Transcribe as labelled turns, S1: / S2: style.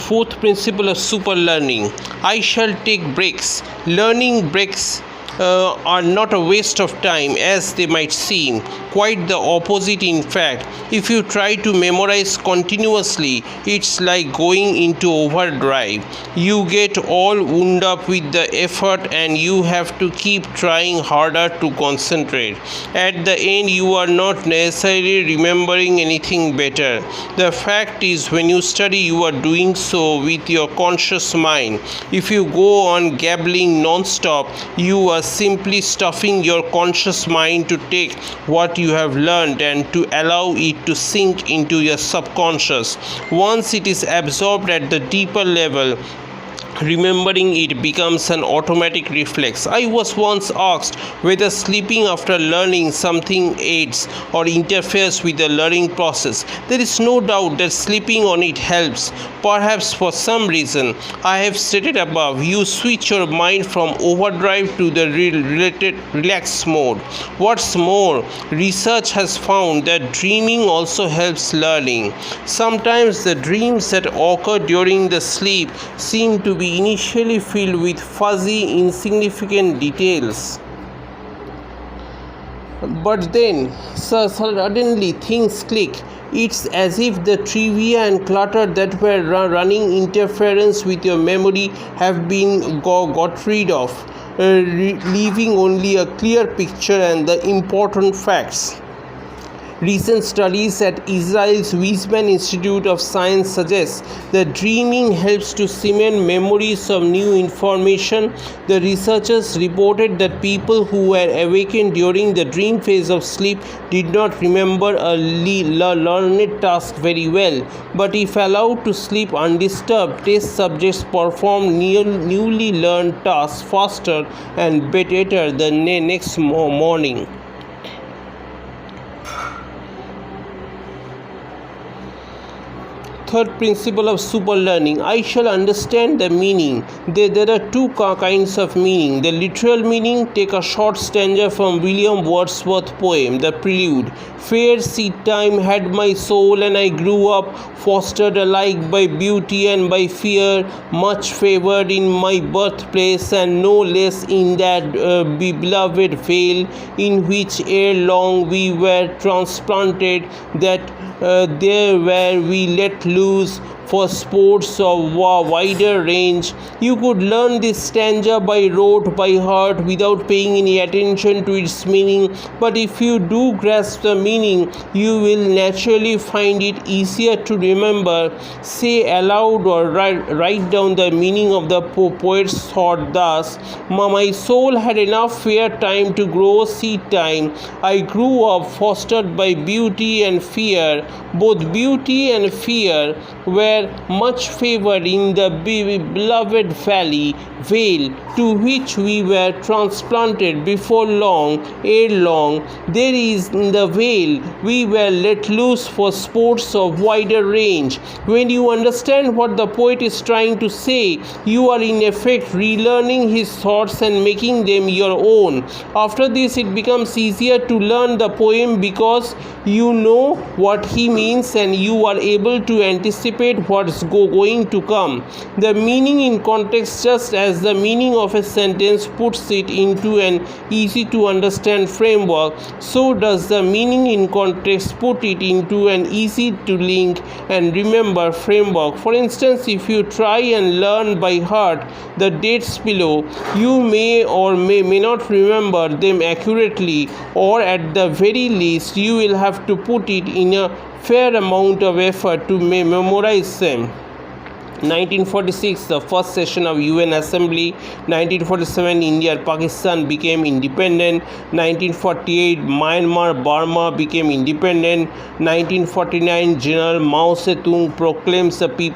S1: fourth principle of super learning. I shall take breaks. Learning breaks are not a waste of time as they might seem. Quite the opposite, in fact. If you try to memorize continuously, it's like going into overdrive. You get all wound up with the effort and you have to keep trying harder to concentrate. At the end, you are not necessarily remembering anything better. The fact is, when you study, you are doing so with your conscious mind. If you go on gabbling non-stop, you are simply stuffing your conscious mind to take what you have learned and to allow it to sink into your subconscious. Once it is absorbed at the deeper level, remembering it becomes an automatic reflex. I was once asked whether sleeping after learning something aids or interferes with the learning process. There is no doubt that sleeping on it helps. Perhaps for some reason I have stated above, you switch your mind from overdrive to the relaxed mode. What's more, research has found that dreaming also helps learning. Sometimes the dreams that occur during the sleep seem to be initially filled with fuzzy, insignificant details. But then, suddenly things click. It's as if the trivia and clutter that were running interference with your memory have been got rid of, leaving only a clear picture and the important facts. Recent studies at Israel's Weizmann Institute of Science suggest that dreaming helps to cement memories of new information. The researchers reported that people who were awakened during the dream phase of sleep did not remember a learned task very well, but if allowed to sleep undisturbed, test subjects performed newly learned tasks faster and better the next morning. Third principle of super learning. I shall understand the meaning. There are two kinds of meaning. The literal meaning. Take a short stanza from William Wordsworth's poem, The Prelude. Fair seed time had my soul, and I grew up, fostered alike by beauty and by fear, much favored in my birthplace, and no less in that beloved vale in which ere long we were transplanted, that there where we let loose for sports of wider range. You could learn this stanza by rote, by heart, without paying any attention to its meaning, but if you do grasp the meaning, you will naturally find it easier to remember. Say aloud or write down the meaning of the poet's thought thus: My soul had enough fair time to grow seed time. I grew up, fostered by beauty and fear. Both beauty and fear were much favored in the beloved vale to which we were transplanted before long. Ere long, there is in the vale we were let loose for sports of wider range. When you understand what the poet is trying to say, you are in effect relearning his thoughts and making them your own. After this, it becomes easier to learn the poem because you know what he means and you are able to anticipate what's going to come. The meaning in context, just as the meaning of a sentence puts it into an easy to understand framework, so does the meaning in context put it into an easy to link and remember framework. For instance, if you try and learn by heart the dates below, you may or may not remember them accurately, or at the very least you will have to put it in a fair amount of effort to memorize them. 1946, the first session of UN Assembly. 1947, India and Pakistan became independent. 1948, Myanmar, Burma became independent. 1949, General Mao Zedong proclaims the people